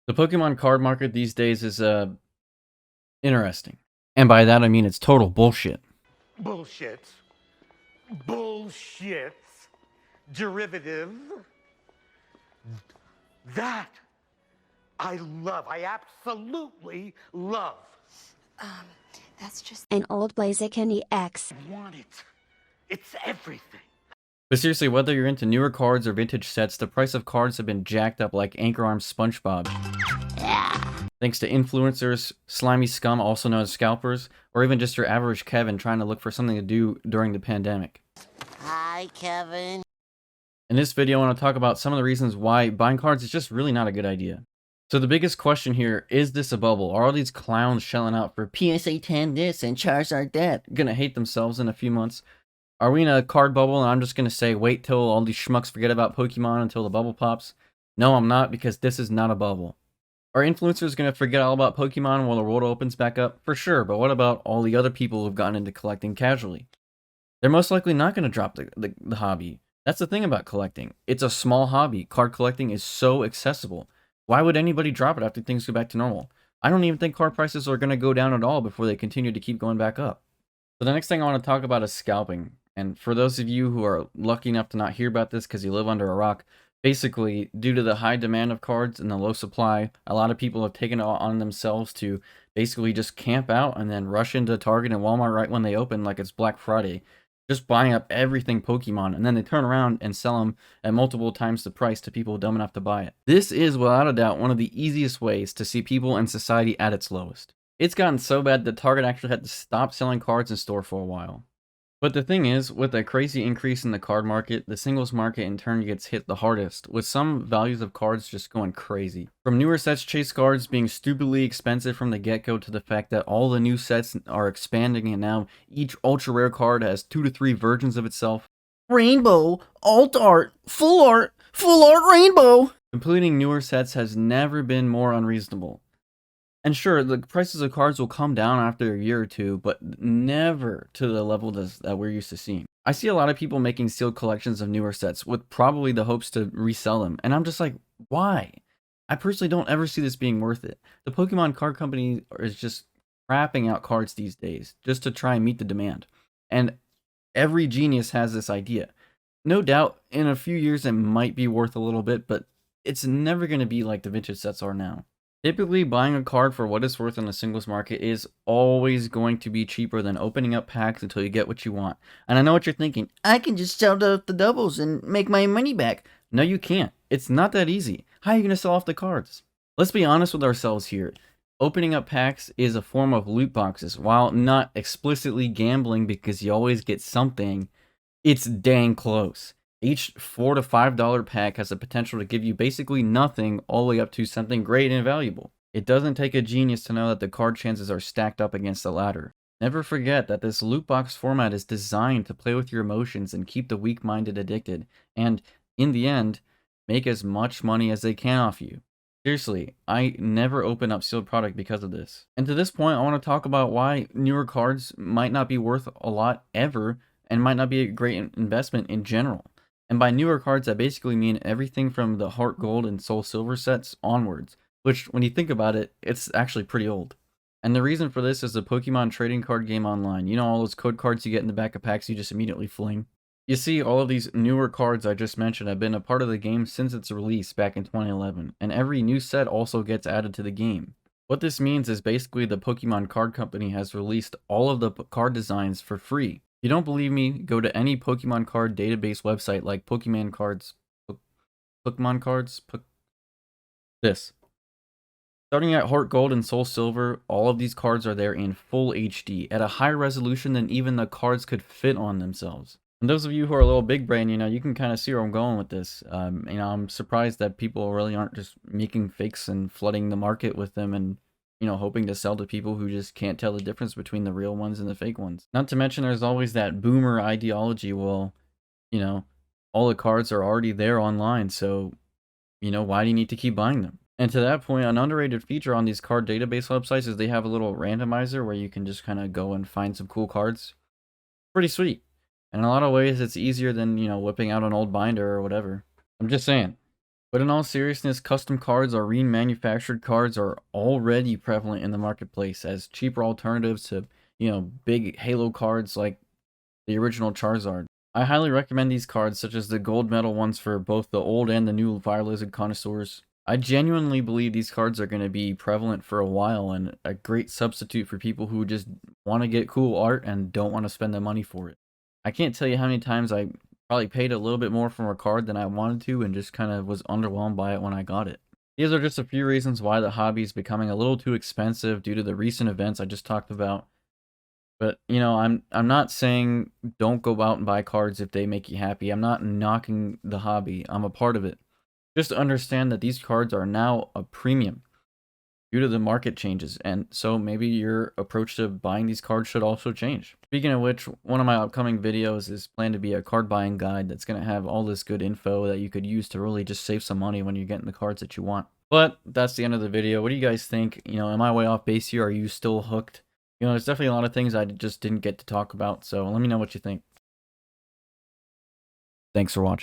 The Pokemon card market these days is interesting. And by that I mean it's total bullshit. Bullshit. Bullshit. Derivative. That I love. I absolutely love. That's just an old Blaziken EX. I want it. It's everything. But seriously, whether you're into newer cards or vintage sets, the price of cards have been jacked up like Anchor Arms SpongeBob. Thanks to influencers, slimy scum also known as scalpers, or even just your average Kevin trying to look for something to do during the pandemic. Hi, Kevin. In this video, I want to talk about some of the reasons why buying cards is just really not a good idea. So the biggest question here, is this a bubble? Are all these clowns shelling out for PSA 10 this and Charizard that gonna hate themselves in a few months? Are we in a card bubble and I'm just gonna say wait till all these schmucks forget about Pokemon until the bubble pops? No, I'm not, because this is not a bubble. Are influencers gonna forget all about Pokemon while the world opens back up? For sure, but what about all the other people who've gotten into collecting casually? They're most likely not gonna drop the hobby. That's the thing about collecting. It's a small hobby. Card collecting is so accessible. Why would anybody drop it after things go back to normal? I don't even think card prices are going to go down at all before they continue to keep going back up. So the next thing I want to talk about is scalping. And for those of you who are lucky enough to not hear about this because you live under a rock, basically, due to the high demand of cards and the low supply, a lot of people have taken it on themselves to basically just camp out and then rush into Target and Walmart right when they open like it's Black Friday, just buying up everything Pokemon, and then they turn around and sell them at multiple times the price to people dumb enough to buy it. This is, without a doubt, one of the easiest ways to see people and society at its lowest. It's gotten so bad that Target actually had to stop selling cards in store for a while. But the thing is, with a crazy increase in the card market, the singles market in turn gets hit the hardest, with some values of cards just going crazy. From newer sets chase cards being stupidly expensive from the get-go to the fact that all the new sets are expanding and now each ultra rare card has 2 to 3 versions of itself. Rainbow, alt art, full art rainbow! Completing newer sets has never been more unreasonable. And sure, the prices of cards will come down after a year or two, but never to the level that we're used to seeing. I see a lot of people making sealed collections of newer sets with probably the hopes to resell them, and I'm just like, why? I personally don't ever see this being worth it. The Pokemon card company is just crapping out cards these days just to try and meet the demand. And every genius has this idea. No doubt, in a few years it might be worth a little bit, but it's never going to be like the vintage sets are now. Typically, buying a card for what it's worth in the singles market is always going to be cheaper than opening up packs until you get what you want. And I know what you're thinking, I can just sell the doubles and make my money back. No, you can't. It's not that easy. How are you going to sell off the cards? Let's be honest with ourselves here. Opening up packs is a form of loot boxes. While not explicitly gambling because you always get something, it's dang close. Each $4 to $5 pack has the potential to give you basically nothing all the way up to something great and valuable. It doesn't take a genius to know that the card chances are stacked up against the ladder. Never forget that this loot box format is designed to play with your emotions and keep the weak-minded addicted, and, in the end, make as much money as they can off you. Seriously, I never open up sealed product because of this. And to this point, I want to talk about why newer cards might not be worth a lot ever, and might not be a great investment in general. And by newer cards, I basically mean everything from the Heart Gold and Soul Silver sets onwards, which, when you think about it, it's actually pretty old. And the reason for this is the Pokemon trading card game online. You know, all those code cards you get in the back of packs you just immediately fling? You see, all of these newer cards I just mentioned have been a part of the game since its release back in 2011, and every new set also gets added to the game. What this means is basically the Pokemon card company has released all of the card designs for free. If you don't believe me, go to any Pokemon card database website like Pokemon Cards. This. Starting at Heart Gold and Soul Silver, all of these cards are there in full HD at a higher resolution than even the cards could fit on themselves. And those of you who are a little big brain, you can kind of see where I'm going with this. I'm surprised that people really aren't just making fakes and flooding the market with them and hoping to sell to people who just can't tell the difference between the real ones and the fake ones. Not to mention there's always that boomer ideology, well, all the cards are already there online, so, why do you need to keep buying them? And to that point, an underrated feature on these card database websites is they have a little randomizer where you can just kind of go and find some cool cards. Pretty sweet. And in a lot of ways, it's easier than, whipping out an old binder or whatever. I'm just saying. But in all seriousness, custom cards or remanufactured cards are already prevalent in the marketplace as cheaper alternatives to, big Halo cards like the original Charizard. I highly recommend these cards, such as the gold medal ones for both the old and the new Fire Lizard connoisseurs. I genuinely believe these cards are going to be prevalent for a while and a great substitute for people who just want to get cool art and don't want to spend the money for it. I can't tell you how many times I probably paid a little bit more for a card than I wanted to and just kind of was underwhelmed by it when I got it. These are just a few reasons why the hobby is becoming a little too expensive due to the recent events I just talked about. But, I'm not saying don't go out and buy cards if they make you happy. I'm not knocking the hobby. I'm a part of it. Just understand that these cards are now a premium due to the market changes, and so maybe your approach to buying these cards should also change. Speaking of which, one of my upcoming videos is planned to be a card buying guide that's going to have all this good info that you could use to really just save some money when you're getting the cards that you want. But that's the end of the video. What do you guys think? Am I way off base here? Are you still hooked? There's definitely a lot of things I just didn't get to talk about, so let me know what you think. Thanks for watching.